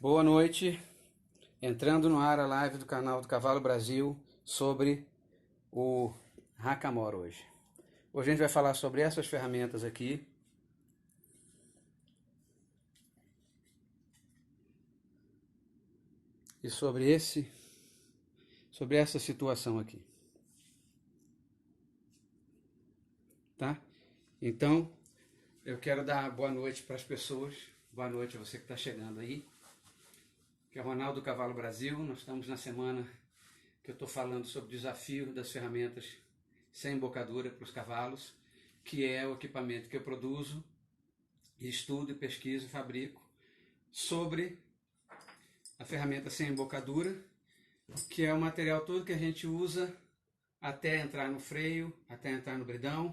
Boa noite, entrando no ar a live do canal do Cavalo Brasil sobre o Hackamore hoje. Hoje a gente vai falar sobre essas ferramentas aqui e sobre essa situação aqui, tá? Então, eu quero dar boa noite para as pessoas, boa noite a você que está chegando aí, que é o Ronaldo do Cavalo Brasil. Nós estamos na semana que eu estou falando sobre o desafio das ferramentas sem embocadura para os cavalos, que é o equipamento que eu produzo, estudo, pesquiso e fabrico sobre a ferramenta sem embocadura, que é o material todo que a gente usa até entrar no freio, até entrar no bridão,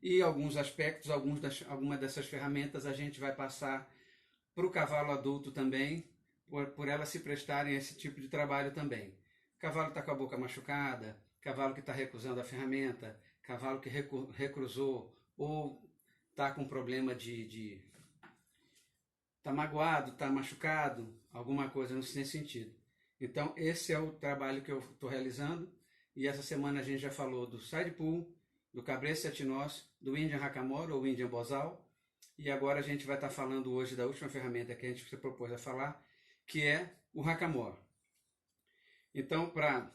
e alguns aspectos, algumas dessas ferramentas a gente vai passar para o cavalo adulto também, por elas se prestarem a esse tipo de trabalho também. Cavalo está com a boca machucada, cavalo que está recusando a ferramenta, cavalo que recruzou ou está com problema de tá magoado, tá machucado, alguma coisa nesse sentido. Então, esse é o trabalho que eu estou realizando. E essa semana a gente já falou do side pull, do cabresse sete nós, do Indian Hackamore ou Indian Bozal. E agora a gente vai estar falando hoje da última ferramenta que a gente se propôs a falar, que é o Hackamore. Então, para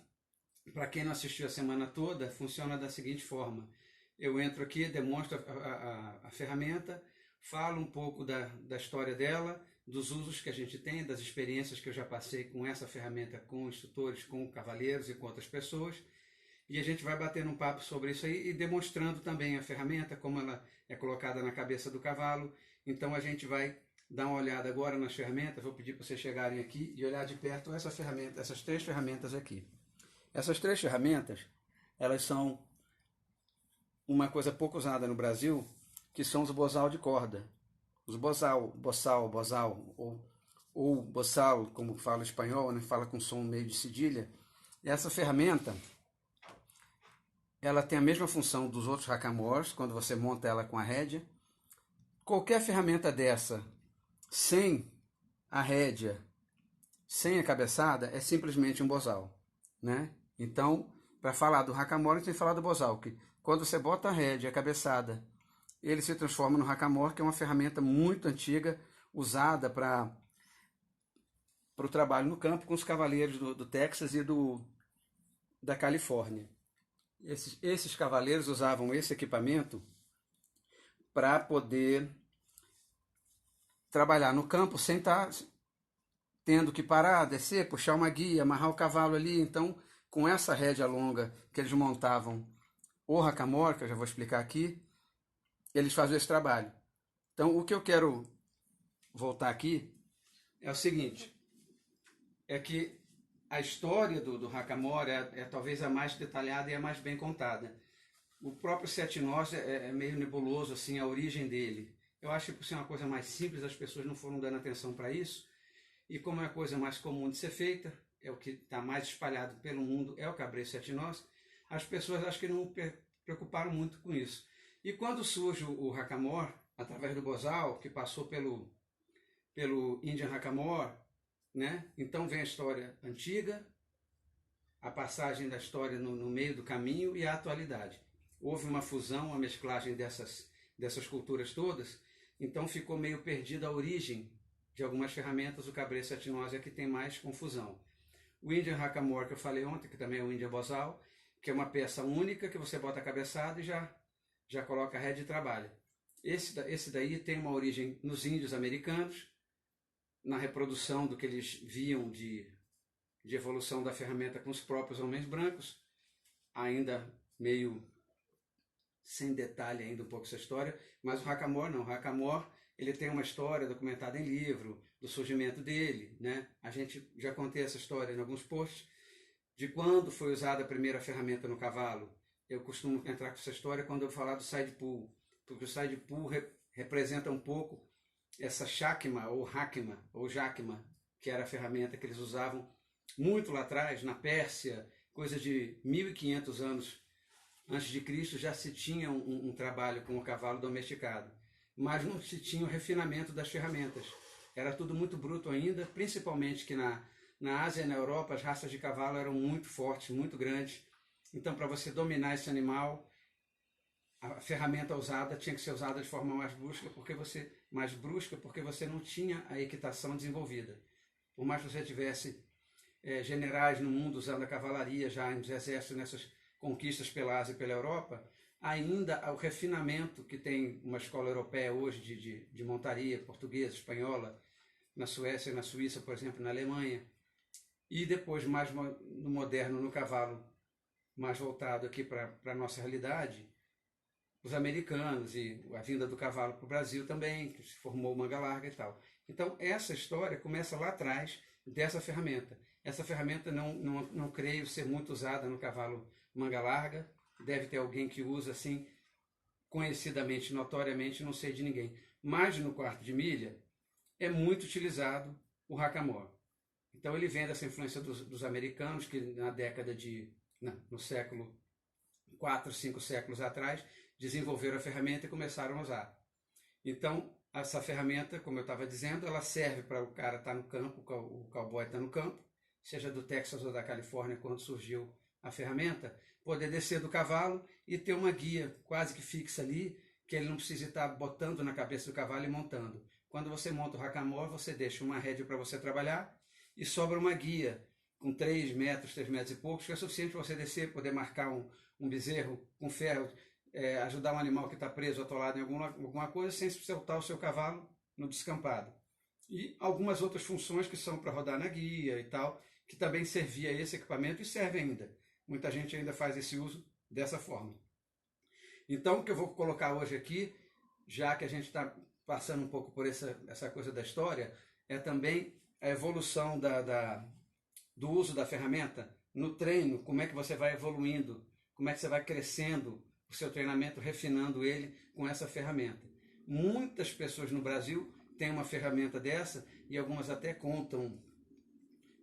quem não assistiu a semana toda, funciona da seguinte forma. Eu entro aqui, demonstro a ferramenta, falo um pouco da história dela, dos usos que a gente tem, das experiências que eu já passei com essa ferramenta, com instrutores, com cavaleiros e com outras pessoas. E a gente vai batendo um papo sobre isso aí e demonstrando também a ferramenta, como ela é colocada na cabeça do cavalo. Então a gente vai dar uma olhada agora nas ferramentas. Vou pedir para vocês chegarem aqui e olhar de perto essa ferramenta, essas três ferramentas aqui. Essas três ferramentas, elas são uma coisa pouco usada no Brasil, que são os bozal de corda. Os bozal, ou boçal, como fala o espanhol, né? Fala com som meio de cedilha. Essa ferramenta, ela tem a mesma função dos outros hackamores, quando você monta ela com a rédea. Qualquer ferramenta dessa, sem a rédea, sem a cabeçada, é simplesmente um bozal, né? Então, para falar do hackamore, a gente tem que falar do bozal, que quando você bota a rédea e a cabeçada, ele se transforma no hackamore, que é uma ferramenta muito antiga, usada para o trabalho no campo com os cavaleiros do Texas e da Califórnia. Esses cavaleiros usavam esse equipamento para poder trabalhar no campo sem estar tendo que parar, descer, puxar uma guia, amarrar o cavalo ali. Então, com essa rédea longa que eles montavam o hackamore, que eu já vou explicar aqui, eles faziam esse trabalho. Então, o que eu quero voltar aqui é o seguinte, é que a história do hackamore é talvez a mais detalhada e a mais bem contada. O próprio sete nós é meio nebuloso assim, a origem dele. Eu acho que por ser uma coisa mais simples, as pessoas não foram dando atenção para isso. E como é a coisa mais comum de ser feita, é o que está mais espalhado pelo mundo, é o cabresse sete nós, as pessoas acho que não preocuparam muito com isso. E quando surge o hackamore, através do bozal, que passou pelo Indian Hackamore, né? Então vem a história antiga, a passagem da história no meio do caminho e a atualidade. Houve uma fusão, uma mesclagem dessas culturas todas, então ficou meio perdida a origem de algumas ferramentas. O cabresse sete nós é que tem mais confusão. O Indian Hackamore, que eu falei ontem, que também é o Indian Bozal, que é uma peça única que você bota a cabeçada e já coloca a rédea de trabalho. Esse daí tem uma origem nos índios americanos, na reprodução do que eles viam de evolução da ferramenta com os próprios homens brancos, ainda meio sem detalhe ainda um pouco essa história, mas o hackamore não. O hackamore, ele tem uma história documentada em livro, do surgimento dele, né? A gente já contei essa história em alguns posts, de quando foi usada a primeira ferramenta no cavalo. Eu costumo entrar com essa história quando eu falar do side pull, porque o side pull representa um pouco essa chacma ou hackma ou jacma, que era a ferramenta que eles usavam muito lá atrás, na Pérsia, coisa de 1500 anos antes de Cristo, já se tinha um trabalho com o cavalo domesticado, mas não se tinha o refinamento das ferramentas. Era tudo muito bruto ainda, principalmente que na Ásia e na Europa as raças de cavalo eram muito fortes, muito grandes. Então, para você dominar esse animal, a ferramenta usada tinha que ser usada de forma mais brusca, porque você não tinha a equitação desenvolvida. Por mais que você tivesse generais no mundo usando a cavalaria já nos exércitos nessas conquistas pela Ásia e pela Europa, ainda o refinamento que tem uma escola europeia hoje de montaria portuguesa, espanhola, na Suécia, na Suíça, por exemplo, na Alemanha, e depois mais no moderno, no cavalo, mais voltado aqui para a nossa realidade, os americanos e a vinda do cavalo para o Brasil também, que se formou manga larga e tal. Então, essa história começa lá atrás dessa ferramenta. Essa ferramenta não creio ser muito usada no cavalo manga larga, deve ter alguém que usa assim, conhecidamente, notoriamente, não sei de ninguém. Mas no quarto de milha é muito utilizado o hackamore. Então ele vem dessa influência dos americanos, que na década no século 4, 5 séculos atrás, desenvolveram a ferramenta e começaram a usar. Então, essa ferramenta, como eu estava dizendo, ela serve para o cara estar no campo, o cowboy está no campo, seja do Texas ou da Califórnia, quando surgiu a ferramenta, poder descer do cavalo e ter uma guia quase que fixa ali, que ele não precisa estar botando na cabeça do cavalo e montando. Quando você monta o hackamore, você deixa uma rédea para você trabalhar e sobra uma guia com 3 metros e poucos, que é suficiente para você descer, poder marcar um bezerro com ferro, ajudar um animal que está preso, atolado em alguma coisa, sem soltar o seu cavalo no descampado. E algumas outras funções que são para rodar na guia e tal, que também servia esse equipamento e serve ainda. Muita gente ainda faz esse uso dessa forma. Então, o que eu vou colocar hoje aqui, já que a gente está passando um pouco por essa coisa da história, é também a evolução do uso da ferramenta no treino, como é que você vai evoluindo, como é que você vai crescendo o seu treinamento, refinando ele com essa ferramenta. Muitas pessoas no Brasil têm uma ferramenta dessa e algumas até contam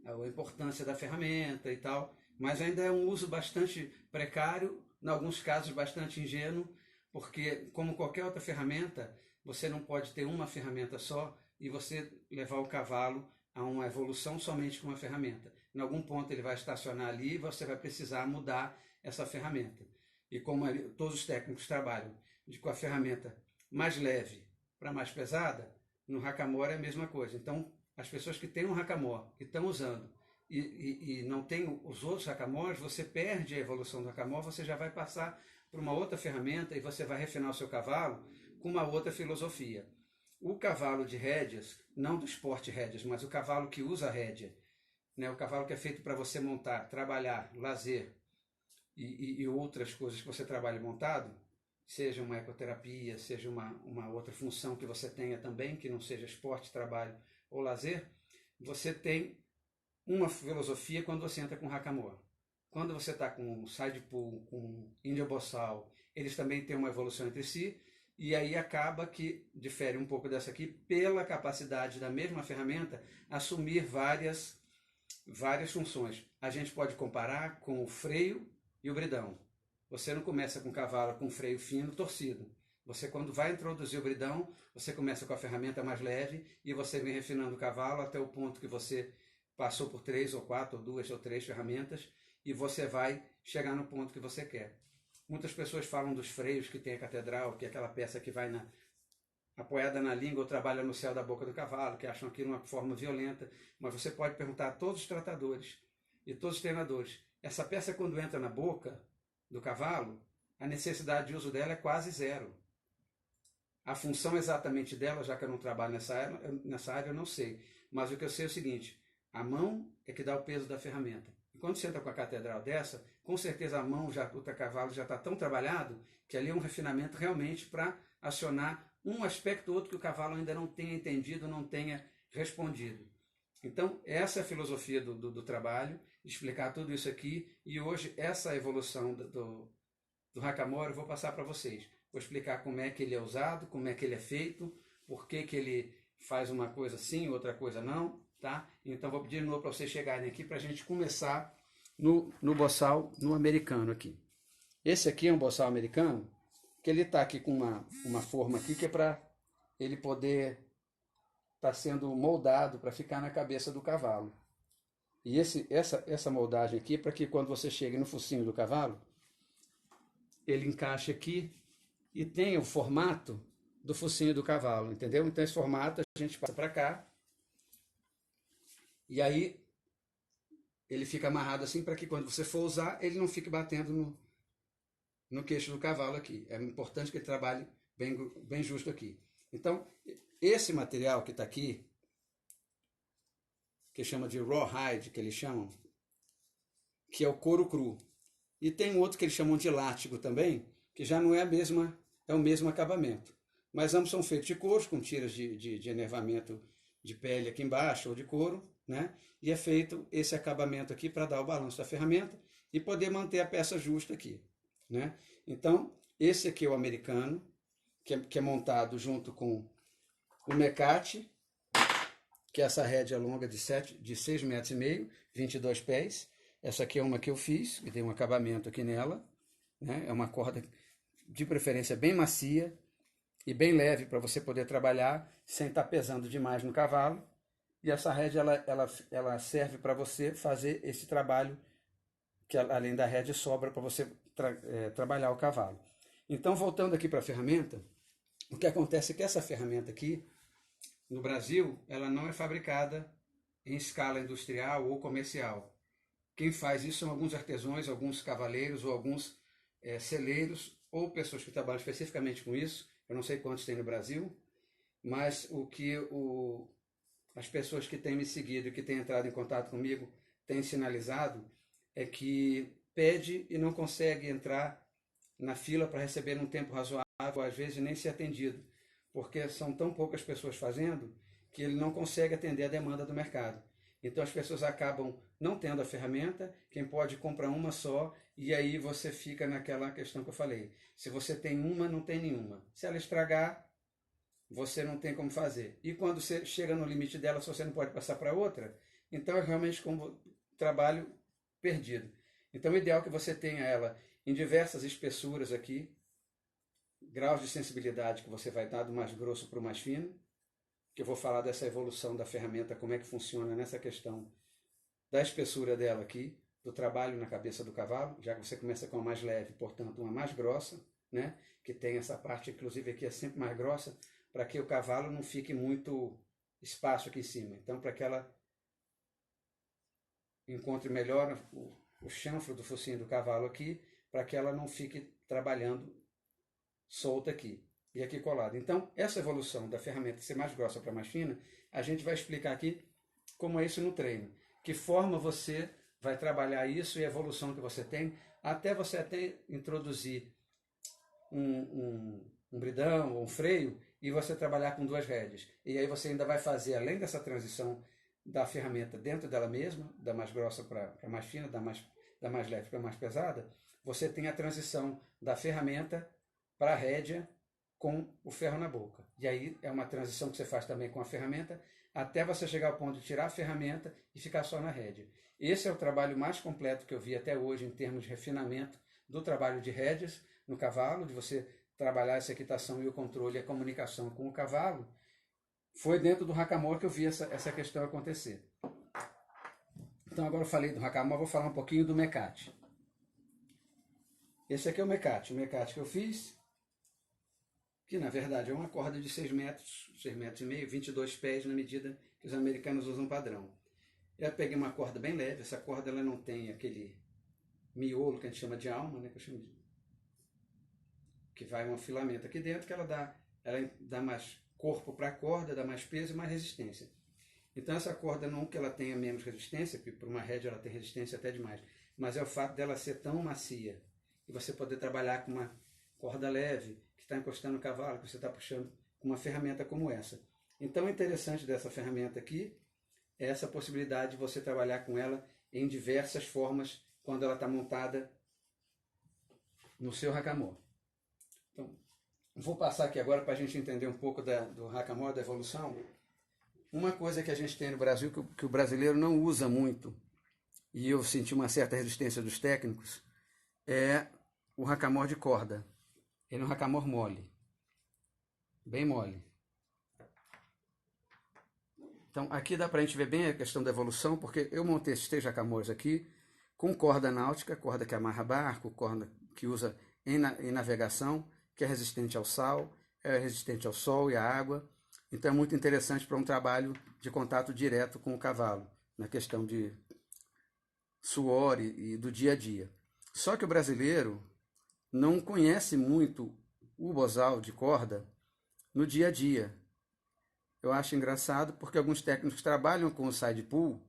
a importância da ferramenta e tal, mas ainda é um uso bastante precário, em alguns casos bastante ingênuo, porque como qualquer outra ferramenta, você não pode ter uma ferramenta só e você levar o cavalo a uma evolução somente com uma ferramenta. Em algum ponto ele vai estacionar ali e você vai precisar mudar essa ferramenta. E como todos os técnicos trabalham com a ferramenta mais leve para mais pesada, no hackamore é a mesma coisa. Então, as pessoas que têm um hackamore, que estão usando, e não tem os outros hackamores, você perde a evolução do hackamore, você já vai passar por uma outra ferramenta e você vai refinar o seu cavalo com uma outra filosofia. O cavalo de rédeas, não do esporte rédeas, mas o cavalo que usa rédea, né, o cavalo que é feito para você montar, trabalhar, lazer e outras coisas que você trabalha montado, seja uma ecoterapia, seja uma outra função que você tenha também, que não seja esporte, trabalho ou lazer, você tem uma filosofia quando você entra com hackamore. Quando você está com side pull, com índia boçal, eles também têm uma evolução entre si, e aí acaba que difere um pouco dessa aqui pela capacidade da mesma ferramenta assumir várias funções. A gente pode comparar com o freio e o bridão. Você não começa com cavalo com freio fino torcido. Você, quando vai introduzir o bridão, você começa com a ferramenta mais leve e você vem refinando o cavalo até o ponto que você passou por 3 ou 4 ou 2 ou 3 ferramentas e você vai chegar no ponto que você quer. Muitas pessoas falam dos freios que tem a catedral, que é aquela peça que vai apoiada na língua ou trabalha no céu da boca do cavalo, que acham aquilo uma forma violenta, mas você pode perguntar a todos os tratadores e todos os treinadores, essa peça quando entra na boca do cavalo, a necessidade de uso dela é quase zero. A função exatamente dela, já que eu não trabalho nessa área, eu não sei, mas o que eu sei é o seguinte, a mão é que dá o peso da ferramenta. E quando você entra com a catedral dessa, com certeza a mão, o cavalo já está tão trabalhado que ali é um refinamento realmente para acionar um aspecto ou outro que o cavalo ainda não tenha entendido, não tenha respondido. Então, essa é a filosofia do trabalho, explicar tudo isso aqui, e hoje essa evolução do hackamore eu vou passar para vocês. Vou explicar como é que ele é usado, como é que ele é feito, por que ele faz uma coisa sim, outra coisa não, tá? Então vou pedir de novo para vocês chegarem aqui para a gente começar no boçal, no americano aqui. Esse aqui é um boçal americano, que ele está aqui com uma forma aqui que é para ele poder está sendo moldado para ficar na cabeça do cavalo. E essa moldagem aqui, para que quando você chegue no focinho do cavalo, ele encaixe aqui e tenha o formato do focinho do cavalo, entendeu? Então esse formato a gente passa para cá e aí ele fica amarrado assim para que quando você for usar, ele não fique batendo no queixo do cavalo aqui. É importante que ele trabalhe bem justo aqui. Então, esse material que está aqui, que chama de rawhide, que eles chamam, que é o couro cru. E tem um outro que eles chamam de látigo também, que já não é é o mesmo acabamento. Mas ambos são feitos de couro, com tiras de enervamento de pele aqui embaixo, ou de couro, né? E é feito esse acabamento aqui para dar o balanço da ferramenta e poder manter a peça justa aqui, né? Então, esse aqui é o americano, que é montado junto com o mecate, que é essa rédea longa de 6,5 metros, 22 pés. Essa aqui é uma que eu fiz, que tem um acabamento aqui nela, né? É uma corda de preferência bem macia e bem leve para você poder trabalhar sem estar pesando demais no cavalo. E essa rédea ela serve para você fazer esse trabalho que além da rédea sobra para você trabalhar o cavalo. Então, voltando aqui para a ferramenta, o que acontece é que essa ferramenta aqui, no Brasil, ela não é fabricada em escala industrial ou comercial. Quem faz isso são alguns artesãos, alguns cavaleiros ou alguns celeiros ou pessoas que trabalham especificamente com isso. Eu não sei quantos tem no Brasil, mas o que as pessoas que têm me seguido e que têm entrado em contato comigo têm sinalizado é que pede e não consegue entrar na fila para receber num tempo razoável, às vezes nem ser atendido, porque são tão poucas pessoas fazendo que ele não consegue atender a demanda do mercado. Então as pessoas acabam não tendo a ferramenta, quem pode compra uma só, e aí você fica naquela questão que eu falei. Se você tem uma, não tem nenhuma. Se ela estragar, você não tem como fazer. E quando você chega no limite dela, se você não pode passar para outra, então é realmente como trabalho perdido. Então o ideal é que você tenha ela em diversas espessuras aqui, graus de sensibilidade que você vai dar do mais grosso para o mais fino, que eu vou falar dessa evolução da ferramenta, como é que funciona nessa questão da espessura dela aqui, do trabalho na cabeça do cavalo, já que você começa com a mais leve, portanto uma mais grossa, né? Que tem essa parte, inclusive aqui é sempre mais grossa, para que o cavalo não fique muito espaço aqui em cima. Então, para que ela encontre melhor o chanfro do focinho do cavalo aqui, para que ela não fique trabalhando solta aqui e aqui colada. Então, essa evolução da ferramenta ser mais grossa para mais fina, a gente vai explicar aqui como é isso no treino. Que forma você vai trabalhar isso e a evolução que você tem, até você até introduzir um bridão ou um freio e você trabalhar com duas rédeas. E aí você ainda vai fazer, além dessa transição da ferramenta dentro dela mesma, da mais grossa para mais fina, da mais leve para mais pesada, você tem a transição da ferramenta para a rédea com o ferro na boca. E aí é uma transição que você faz também com a ferramenta, até você chegar ao ponto de tirar a ferramenta e ficar só na rédea. Esse é o trabalho mais completo que eu vi até hoje em termos de refinamento do trabalho de rédeas no cavalo, de você trabalhar essa equitação e o controle e a comunicação com o cavalo. Foi dentro do hackamore que eu vi essa questão acontecer. Então agora eu falei do hackamore, vou falar um pouquinho do mecate. Esse aqui é o mecate que eu fiz, que na verdade é uma corda de 6 metros, 6,5 metros, 22 pés na medida que os americanos usam padrão. Eu peguei uma corda bem leve, essa corda ela não tem aquele miolo que a gente chama de alma, né, que vai um filamento aqui dentro, que ela dá mais corpo para a corda, dá mais peso e mais resistência. Então essa corda não que ela tenha menos resistência, porque por uma rédea ela tem resistência até demais, mas é o fato dela ser tão macia e você poder trabalhar com uma corda leve, que está encostando no cavalo, que você está puxando com uma ferramenta como essa. Então o interessante dessa ferramenta aqui é essa possibilidade de você trabalhar com ela em diversas formas quando ela está montada no seu hackamore. Então, vou passar aqui agora para a gente entender um pouco do hackamore, da evolução. Uma coisa que a gente tem no Brasil que o brasileiro não usa muito, e eu senti uma certa resistência dos técnicos, é o hackamore de corda. Ele é um hackamore mole, bem mole. Então, aqui dá para a gente ver bem a questão da evolução, porque eu montei esses 3 hackamores aqui com corda náutica, corda que amarra barco, corda que usa em navegação, que é resistente ao sal, é resistente ao sol e à água. Então, é muito interessante para um trabalho de contato direto com o cavalo, na questão de suor e do dia a dia. Só que o brasileiro não conhece muito o bozal de corda no dia a dia. Eu acho engraçado porque alguns técnicos trabalham com o side pull,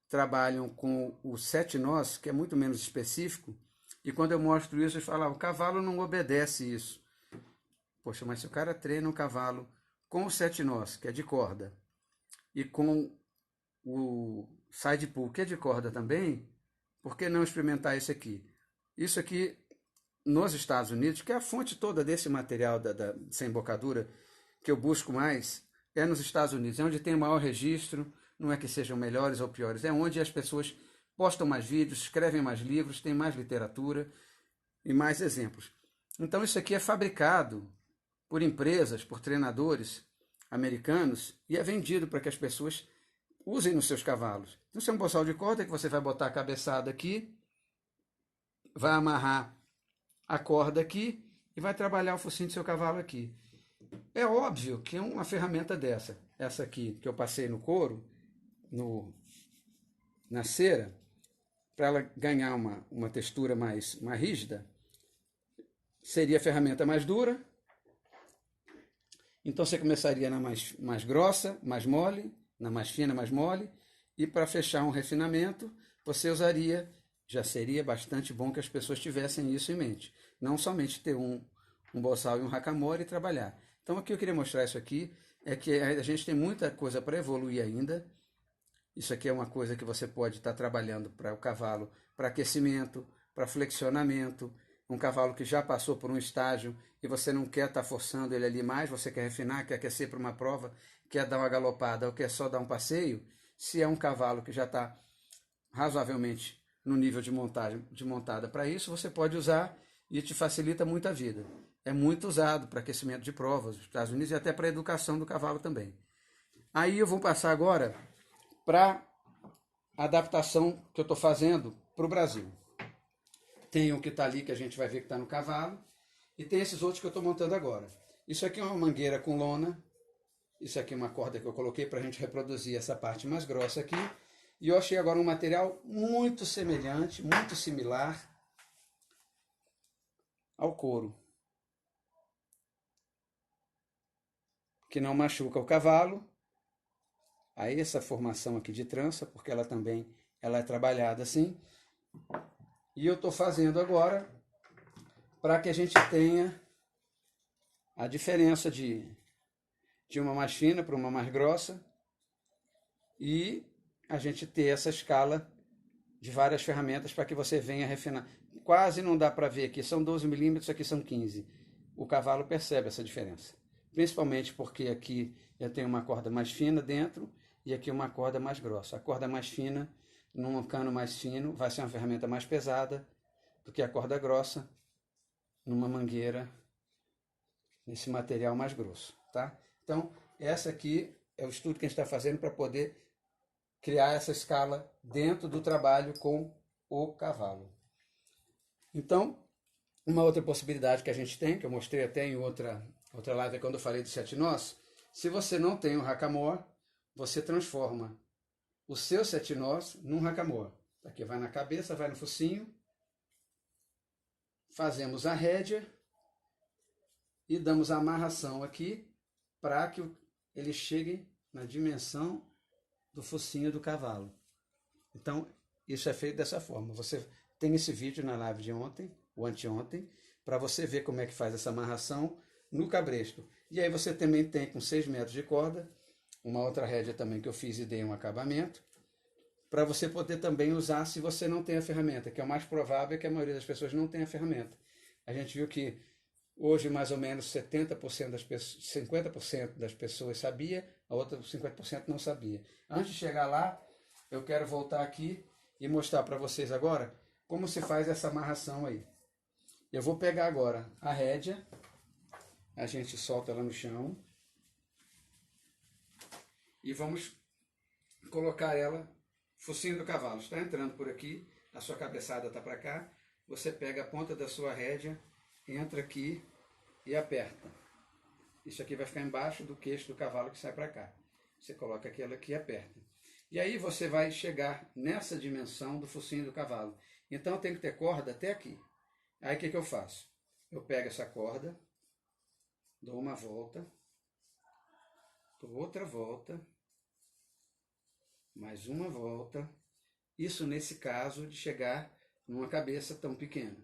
trabalham com o 7 nós, que é muito menos específico, e quando eu mostro isso, eles falam, o cavalo não obedece isso. Poxa, mas se o cara treina um cavalo com o 7 nós, que é de corda, e com o side pull, que é de corda também, por que não experimentar isso aqui? Isso aqui, nos Estados Unidos, que é a fonte toda desse material sem embocadura, que eu busco mais, é nos Estados Unidos, é onde tem o maior registro, não é que sejam melhores ou piores, é onde as pessoas postam mais vídeos, escrevem mais livros, tem mais literatura e mais exemplos. Então isso aqui é fabricado por empresas, por treinadores americanos e é vendido para que as pessoas usem nos seus cavalos. Então isso é um bozal de corda que você vai botar a cabeçada aqui, vai amarrar a corda aqui e vai trabalhar o focinho do seu cavalo aqui. É óbvio que uma ferramenta dessa, essa aqui que eu passei no couro, na cera, para ela ganhar uma textura mais rígida, seria a ferramenta mais dura. Então você começaria na mais grossa, mais mole, na mais fina, mais mole, e para fechar um refinamento, você usaria, já seria bastante bom que as pessoas tivessem isso em mente. Não somente ter um bozal e um hackamore e trabalhar. Então aqui eu queria mostrar isso aqui, é que a gente tem muita coisa para evoluir ainda. Isso aqui é uma coisa que você pode estar trabalhando para o cavalo, para aquecimento, para flexionamento. Um cavalo que já passou por um estágio e você não quer estar forçando ele ali mais, você quer refinar, quer aquecer para uma prova, quer dar uma galopada ou quer só dar um passeio. Se é um cavalo que já está razoavelmente no nível de montada para isso, você pode usar e te facilita muito a vida. É muito usado para aquecimento de provas nos Estados Unidos e até para a educação do cavalo também. Aí eu vou passar agora para a adaptação que eu estou fazendo para o Brasil. Tem um que está ali, que a gente vai ver que está no cavalo, e tem esses outros que eu estou montando agora. Isso aqui é uma mangueira com lona, isso aqui é uma corda que eu coloquei para a gente reproduzir essa parte mais grossa aqui, e eu achei agora um material muito semelhante, muito similar ao couro, que não machuca o cavalo. Aí essa formação aqui de trança, porque ela também é trabalhada assim. E eu estou fazendo agora para que a gente tenha a diferença de uma mais fina para uma mais grossa e a gente ter essa escala de várias ferramentas para que você venha refinar. Quase não dá para ver aqui, são 12 milímetros, aqui são 15. O cavalo percebe essa diferença, principalmente porque aqui eu tenho uma corda mais fina dentro e aqui uma corda mais grossa. A corda mais fina, num cano mais fino, vai ser uma ferramenta mais pesada do que a corda grossa numa mangueira, nesse material mais grosso, tá? Então, essa aqui é o estudo que a gente está fazendo para poder criar essa escala dentro do trabalho com o cavalo. Então, uma outra possibilidade que a gente tem, que eu mostrei até em outra live quando eu falei do 7 nós, se você não tem um hackamore, você transforma o seu 7 nós num hackamore. Aqui vai na cabeça, vai no focinho, fazemos a rédea e damos a amarração aqui para que ele chegue na dimensão do focinho do cavalo. Então, isso é feito dessa forma. Você tem esse vídeo na live de ontem, ou anteontem, para você ver como é que faz essa amarração no cabresto. E aí você também tem com 6 metros de corda, uma outra rédea também que eu fiz e dei um acabamento, para você poder também usar se você não tem a ferramenta, que é o mais provável que a maioria das pessoas não tenha a ferramenta. A gente viu que hoje mais ou menos 70% das pessoas, 50% das pessoas sabia, a outra 50% não sabia. Antes de chegar lá, eu quero voltar aqui e mostrar para vocês agora como se faz essa amarração aí. Eu vou pegar agora a rédea, a gente solta ela no chão e vamos colocar ela, focinho do cavalo está entrando por aqui, a sua cabeçada está para cá, você pega a ponta da sua rédea, entra aqui e aperta. Isso aqui vai ficar embaixo do queixo do cavalo que sai para cá. Você coloca aquela aqui e aperta. E aí você vai chegar nessa dimensão do focinho do cavalo. Então tem que ter corda até aqui. Aí o que eu faço? Eu pego essa corda, dou uma volta, dou outra volta, mais uma volta. Isso nesse caso de chegar numa cabeça tão pequena.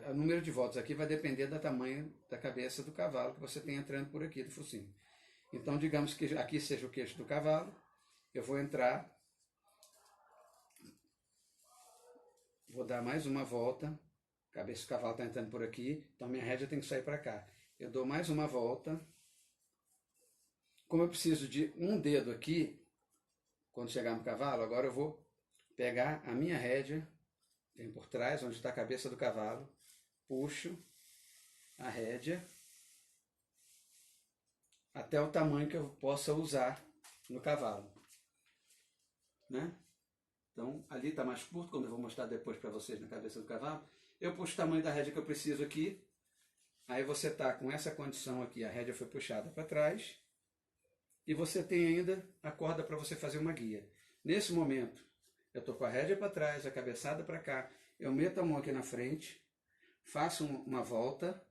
O número de voltas aqui vai depender do tamanho da cabeça do cavalo que você tem entrando por aqui, do focinho. Então, digamos que aqui seja o queixo do cavalo, eu vou entrar, vou dar mais uma volta, a cabeça do cavalo está entrando por aqui, então minha rédea tem que sair para cá. Eu dou mais uma volta, como eu preciso de um dedo aqui, quando chegar no cavalo, agora eu vou pegar a minha rédea, vem por trás, onde está a cabeça do cavalo, puxo a rédea até o tamanho que eu possa usar no cavalo, né? Então, ali está mais curto, como eu vou mostrar depois para vocês na cabeça do cavalo. Eu puxo o tamanho da rédea que eu preciso aqui, aí você está com essa condição aqui, a rédea foi puxada para trás, e você tem ainda a corda para você fazer uma guia. Nesse momento, eu estou com a rédea para trás, a cabeçada para cá, eu meto a mão aqui na frente, faço uma volta,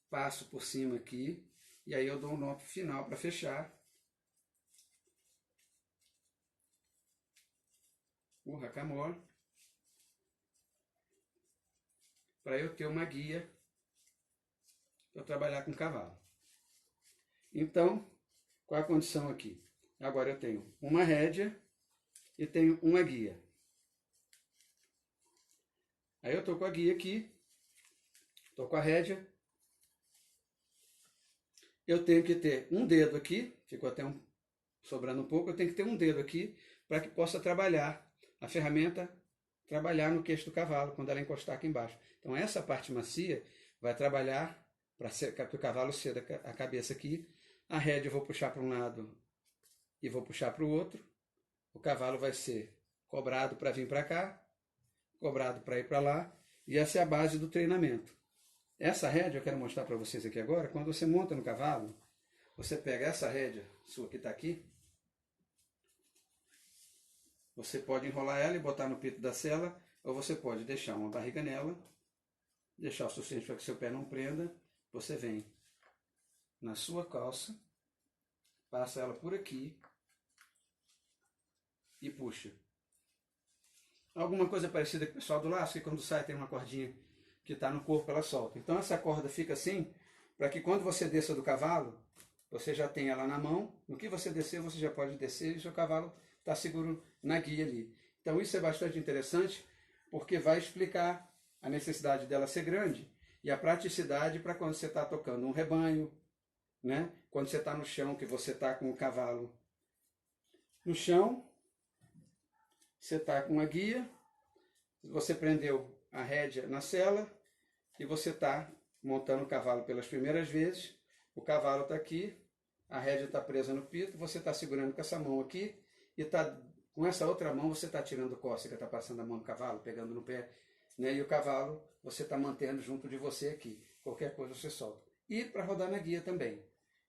passo por cima aqui, e aí eu dou um nó final para fechar. O racamole, para eu ter uma guia para trabalhar com o cavalo. Então, qual é a condição aqui? Agora eu tenho uma rédea e tenho uma guia. Aí eu estou com a guia aqui, estou com a rédea. Eu tenho que ter um dedo aqui, ficou até sobrando um pouco, eu tenho que ter um dedo aqui para que possa trabalhar a ferramenta, trabalhar no queixo do cavalo, quando ela encostar aqui embaixo. Então essa parte macia vai trabalhar para que o cavalo ceda a cabeça aqui. A rédea eu vou puxar para um lado e vou puxar para o outro. O cavalo vai ser cobrado para vir para cá, cobrado para ir para lá, e essa é a base do treinamento. Essa rédea eu quero mostrar para vocês aqui agora. Quando você monta no cavalo, você pega essa rédea sua que está aqui, você pode enrolar ela e botar no pito da sela, ou você pode deixar uma barriga nela, deixar o suficiente para que seu pé não prenda. Você vem na sua calça, passa ela por aqui e puxa. Alguma coisa parecida com o pessoal do laço, que quando sai tem uma cordinha que está no corpo, ela solta. Então essa corda fica assim, para que quando você desça do cavalo, você já tem ela na mão. No que você descer, você já pode descer e seu cavalo está seguro na guia ali. Então isso é bastante interessante, porque vai explicar a necessidade dela ser grande e a praticidade para quando você está tocando um rebanho, né? Quando você está no chão, que você está com o cavalo no chão, você está com a guia, você prendeu a rédea na sela e você está montando o cavalo pelas primeiras vezes. O cavalo está aqui, a rédea está presa no pito, você está segurando com essa mão aqui e tá, com essa outra mão você está tirando cócega, está passando a mão no cavalo, pegando no pé, né? E o cavalo você está mantendo junto de você aqui. Qualquer coisa você solta. E para rodar na guia também.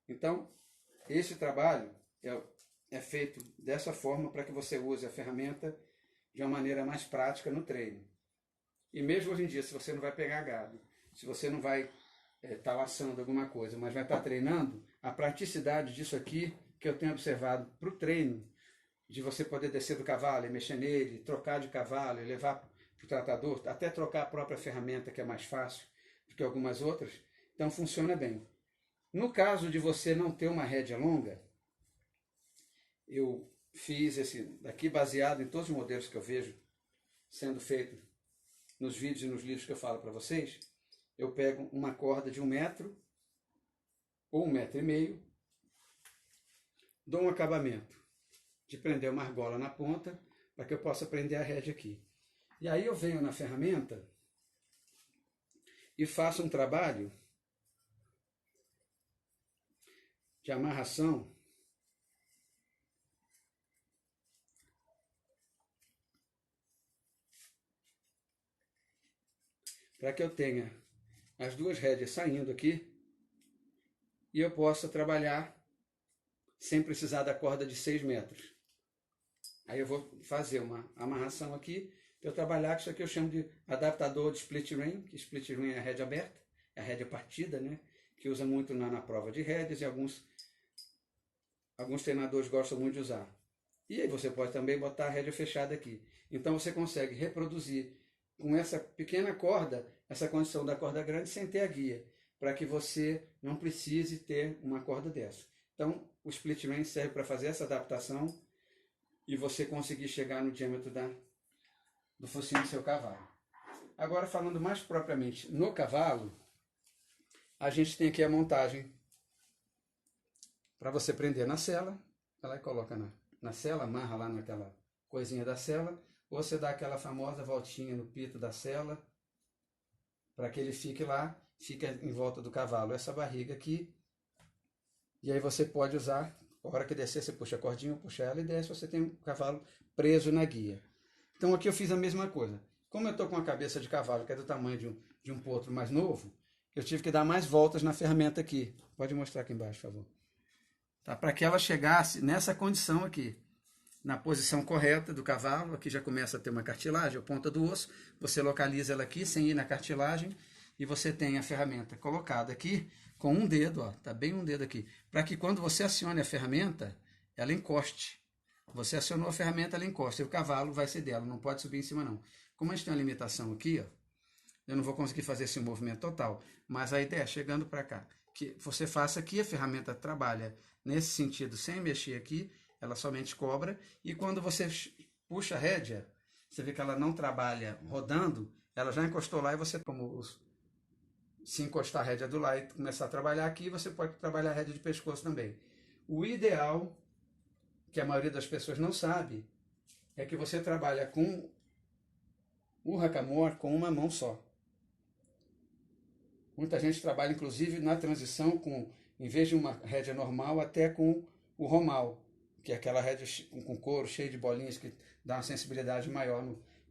Então, esse trabalho é feito dessa forma para que você use a ferramenta de uma maneira mais prática no treino. E mesmo hoje em dia, se você não vai pegar gado, se você não vai estar laçando alguma coisa, mas vai estar treinando, a praticidade disso aqui, que eu tenho observado para o treino, de você poder descer do cavalo e mexer nele, trocar de cavalo e levar para o tratador, até trocar a própria ferramenta, que é mais fácil do que algumas outras, então funciona bem. No caso de você não ter uma rédea longa, eu fiz esse daqui baseado em todos os modelos que eu vejo sendo feito nos vídeos e nos livros que eu falo para vocês. Eu pego uma corda de 1 metro ou 1,5 metros, dou um acabamento de prender uma argola na ponta para que eu possa prender a rédea aqui. E aí eu venho na ferramenta e faço um trabalho de amarração para que eu tenha as duas rédeas saindo aqui e eu possa trabalhar sem precisar da corda de 6 metros. Aí eu vou fazer uma amarração aqui para eu trabalhar, que isso aqui eu chamo de adaptador de split ring, que split ring é a rédea aberta, é a rédea partida, né? Que usa muito na prova de rédeas e alguns treinadores gostam muito de usar. E aí você pode também botar a rédea fechada aqui. Então você consegue reproduzir com essa pequena corda, essa condição da corda grande sem ter a guia, para que você não precise ter uma corda dessa. Então o split ring serve para fazer essa adaptação e você conseguir chegar no diâmetro do focinho do seu cavalo. Agora, falando mais propriamente no cavalo, a gente tem aqui a montagem para você prender na sela. Ela coloca na sela, amarra lá naquela coisinha da sela, ou você dá aquela famosa voltinha no pito da sela, para que ele fique lá, fica em volta do cavalo essa barriga aqui, e aí você pode usar, a hora que descer você puxa a cordinha, puxa ela e desce, você tem o cavalo preso na guia. Então aqui eu fiz a mesma coisa. Como eu estou com a cabeça de cavalo, que é do tamanho de um potro mais novo, eu tive que dar mais voltas na ferramenta aqui. Pode mostrar aqui embaixo, por favor. Tá? Para que ela chegasse nessa condição aqui, na posição correta do cavalo. Aqui já começa a ter uma cartilagem, a ponta do osso. Você localiza ela aqui, sem ir na cartilagem, e você tem a ferramenta colocada aqui, com um dedo, ó, tá bem um dedo aqui, para que quando você acione a ferramenta, ela encoste. Você acionou a ferramenta, ela encosta, e o cavalo vai ser dela, não pode subir em cima não. Como a gente tem uma limitação aqui, ó, eu não vou conseguir fazer esse movimento total, mas a ideia é, chegando para cá, que você faça aqui, a ferramenta trabalha nesse sentido, sem mexer aqui, ela somente cobra, e quando você puxa a rédea, você vê que ela não trabalha rodando, ela já encostou lá e você, se encostar a rédea do lado e começar a trabalhar aqui, você pode trabalhar a rédea de pescoço também. O ideal, que a maioria das pessoas não sabe, é que você trabalha com o hackamore com uma mão só. Muita gente trabalha, inclusive, na transição, em vez de uma rédea normal, até com o romal, que é aquela rédea com couro, cheio de bolinhas, que dá uma sensibilidade maior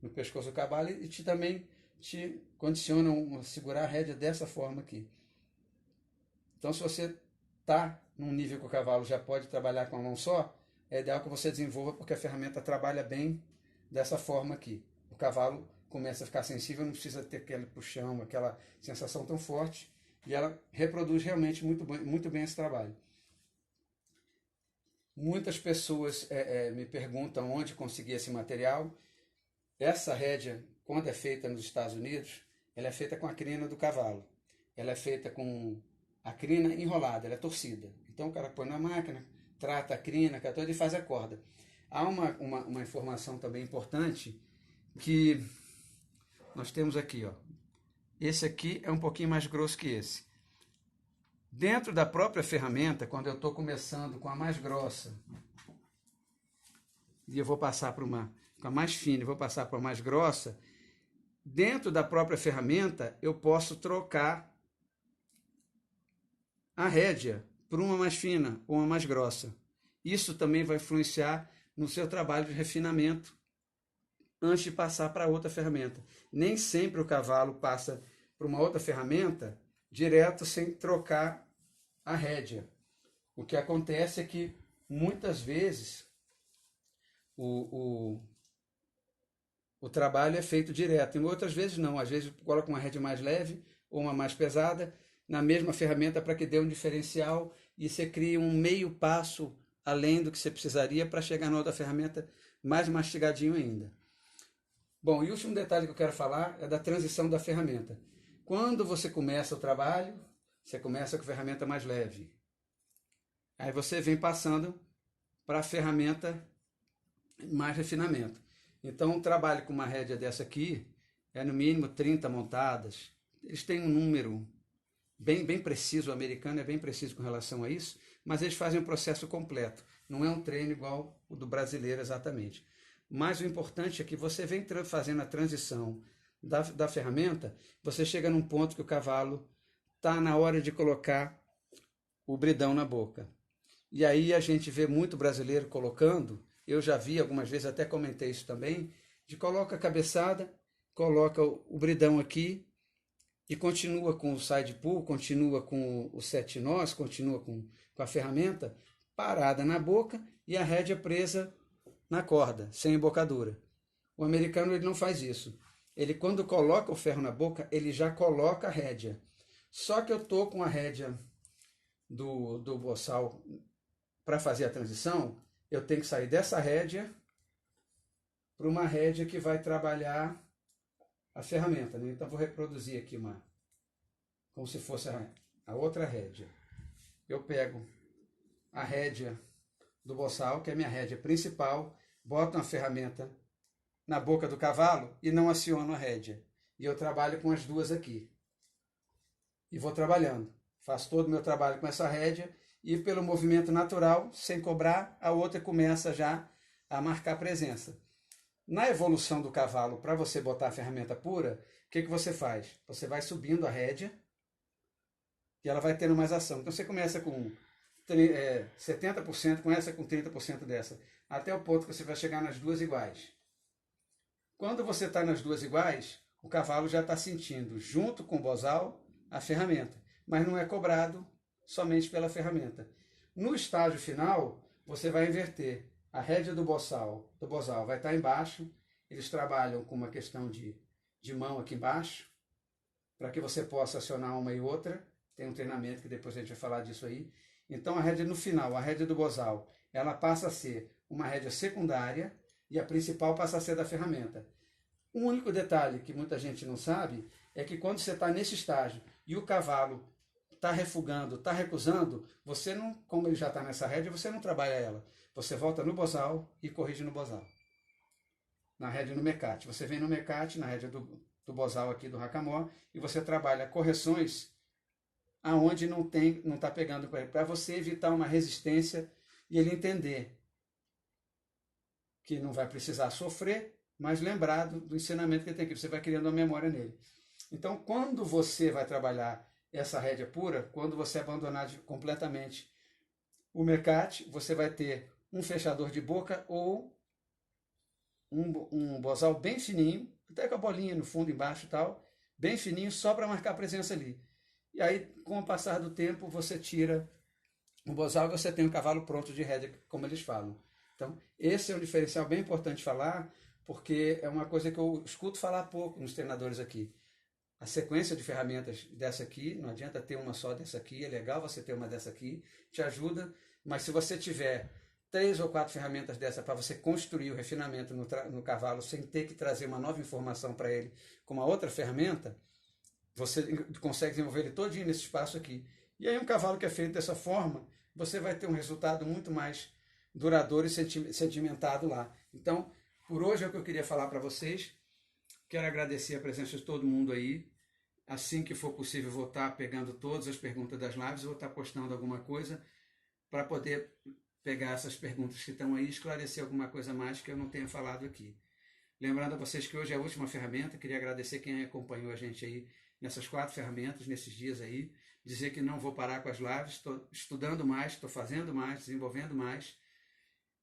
no pescoço do cavalo e também te condicionam a segurar a rédea dessa forma aqui. Então, se você está num nível que o cavalo já pode trabalhar com a mão só, é ideal que você desenvolva, porque a ferramenta trabalha bem dessa forma aqui. O cavalo começa a ficar sensível, não precisa ter aquele puxão, aquela sensação tão forte, e ela reproduz realmente muito bem esse trabalho. Muitas pessoas me perguntam onde conseguir esse material. Essa rédea, quando é feita nos Estados Unidos, ela é feita com a crina do cavalo. Ela é feita com a crina enrolada, ela é torcida. Então o cara põe na máquina, trata a crina, e faz a corda. Há uma informação também importante, que nós temos aqui, ó. Esse aqui é um pouquinho mais grosso que esse. Dentro da própria ferramenta, quando eu estou começando com a mais grossa, e eu vou passar para com a mais fina e vou passar para a mais grossa, dentro da própria ferramenta eu posso trocar a rédea por uma mais fina ou uma mais grossa. Isso também vai influenciar no seu trabalho de refinamento antes de passar para outra ferramenta. Nem sempre o cavalo passa para uma outra ferramenta direto sem trocar a rédea. O que acontece é que muitas vezes o trabalho é feito direto, e outras vezes não. Às vezes coloca uma rédea mais leve ou uma mais pesada na mesma ferramenta para que dê um diferencial e você cria um meio passo além do que você precisaria para chegar na outra ferramenta mais mastigadinho ainda. Bom, e o último detalhe que eu quero falar é da transição da ferramenta. Quando você começa o trabalho, você começa com a ferramenta mais leve. Aí você vem passando para a ferramenta mais refinamento. Então, o trabalho com uma rédea dessa aqui é no mínimo 30 montadas. Eles têm um número bem preciso, o americano é bem preciso com relação a isso, mas eles fazem um processo completo. Não é um treino igual o do brasileiro exatamente. Mas o importante é que você vem fazendo a transição da ferramenta, você chega num ponto que o cavalo está na hora de colocar o bridão na boca. E aí a gente vê muito brasileiro colocando, eu já vi algumas vezes, até comentei isso também, de coloca a cabeçada, coloca o bridão aqui e continua com o side pull, continua com o 7 nós, continua com a ferramenta parada na boca e a rédea presa na corda, sem embocadura. O americano ele não faz isso. Ele, quando coloca o ferro na boca, ele já coloca a rédea. Só que eu estou com a rédea do boçal para fazer a transição, eu tenho que sair dessa rédea para uma rédea que vai trabalhar a ferramenta, né? Então vou reproduzir aqui como se fosse a outra rédea. Eu pego a rédea do boçal, que é a minha rédea principal, boto uma ferramenta na boca do cavalo e não aciono a rédea. E eu trabalho com as duas aqui. E vou trabalhando. Faço todo o meu trabalho com essa rédea e pelo movimento natural, sem cobrar, a outra começa já a marcar presença. Na evolução do cavalo, para você botar a ferramenta pura, o que você faz? Você vai subindo a rédea e ela vai tendo mais ação. Então você começa com 70%, começa com 30% dessa, até o ponto que você vai chegar nas duas iguais. Quando você está nas duas iguais, o cavalo já está sentindo, junto com o bozal, a ferramenta, mas não é cobrado somente pela ferramenta. No estágio final, você vai inverter. A rédea do bozal vai estar embaixo, eles trabalham com uma questão de mão aqui embaixo, para que você possa acionar uma e outra. Tem um treinamento que depois a gente vai falar disso aí. Então a rédea no final, a rédea do bozal, ela passa a ser uma rédea secundária e a principal passa a ser da ferramenta. Um único detalhe que muita gente não sabe é que quando você está nesse estágio e o cavalo está refugando, está recusando, você não, como ele já está nessa rédea, você não trabalha ela. Você volta no bozal e corrige no bozal. Na rédea no mecate. Você vem no mecate, na rédea do bozal aqui do hackamore, e você trabalha correções aonde não está pegando com ele, para você evitar uma resistência e ele entender que não vai precisar sofrer, mas lembrar do ensinamento que ele tem aqui. Você vai criando uma memória nele. Então, quando você vai trabalhar essa rédea pura, quando você abandonar completamente o mecate, você vai ter um fechador de boca ou um bozal bem fininho, até com a bolinha no fundo, embaixo e tal, bem fininho, só para marcar a presença ali. E aí, com o passar do tempo, você tira o bozal e você tem um cavalo pronto de rédea, como eles falam. Então, esse é um diferencial bem importante falar, porque é uma coisa que eu escuto falar pouco nos treinadores aqui. A sequência de ferramentas dessa aqui, não adianta ter uma só dessa aqui, é legal você ter uma dessa aqui, te ajuda, mas se você tiver 3 ou 4 ferramentas dessa para você construir o refinamento no cavalo sem ter que trazer uma nova informação para ele com uma outra ferramenta, você consegue desenvolver ele todinho nesse espaço aqui. E aí um cavalo que é feito dessa forma, você vai ter um resultado muito mais duradouro e sedimentado lá. Então, por hoje é o que eu queria falar para vocês. Quero agradecer a presença de todo mundo aí. Assim que for possível, vou estar pegando todas as perguntas das lives, vou estar postando alguma coisa para poder pegar essas perguntas que estão aí e esclarecer alguma coisa mais que eu não tenha falado aqui. Lembrando a vocês que hoje é a última ferramenta, queria agradecer quem acompanhou a gente aí nessas 4 ferramentas, nesses dias aí, dizer que não vou parar com as lives, estou estudando mais, estou fazendo mais, desenvolvendo mais,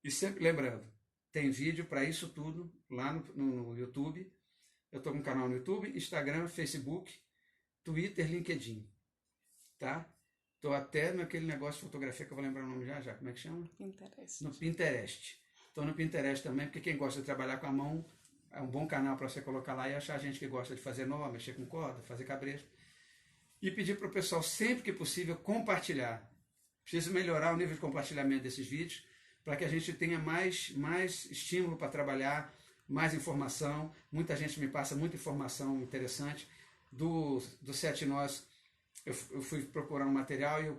e sempre lembrando, tem vídeo para isso tudo lá no YouTube. Eu estou com um canal no YouTube, Instagram, Facebook, Twitter, LinkedIn, tá? Estou até naquele negócio de fotografia que eu vou lembrar o nome já, como é que chama? Pinterest. No Pinterest. Estou no Pinterest também, porque quem gosta de trabalhar com a mão, é um bom canal para você colocar lá e achar gente que gosta de fazer nó, mexer com corda, fazer cabresto. E pedir para o pessoal, sempre que possível, compartilhar. Preciso melhorar o nível de compartilhamento desses vídeos, para que a gente tenha mais estímulo para trabalhar, mais informação. Muita gente me passa muita informação interessante. Do 7 Nós, eu fui procurar um material e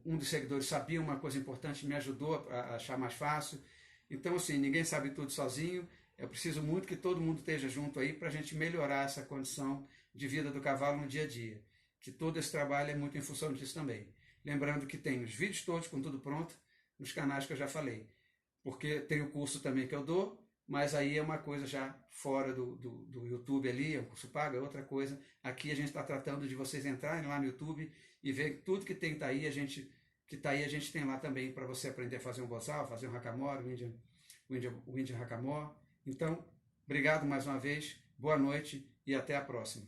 um dos seguidores sabia uma coisa importante, me ajudou a achar mais fácil. Então, assim, ninguém sabe tudo sozinho. Eu preciso muito que todo mundo esteja junto aí para a gente melhorar essa condição de vida do cavalo no dia a dia. Que todo esse trabalho é muito em função disso também. Lembrando que tem os vídeos todos com tudo pronto nos canais que eu já falei. Porque tem o curso também que eu dou, mas aí é uma coisa já fora do YouTube ali, é um curso pago, é outra coisa. Aqui a gente está tratando de vocês entrarem lá no YouTube e ver tudo que tem tá aí, a gente tem lá também para você aprender a fazer um bozal, fazer um hackamore, o Indian hackamore. Então, obrigado mais uma vez, boa noite e até a próxima.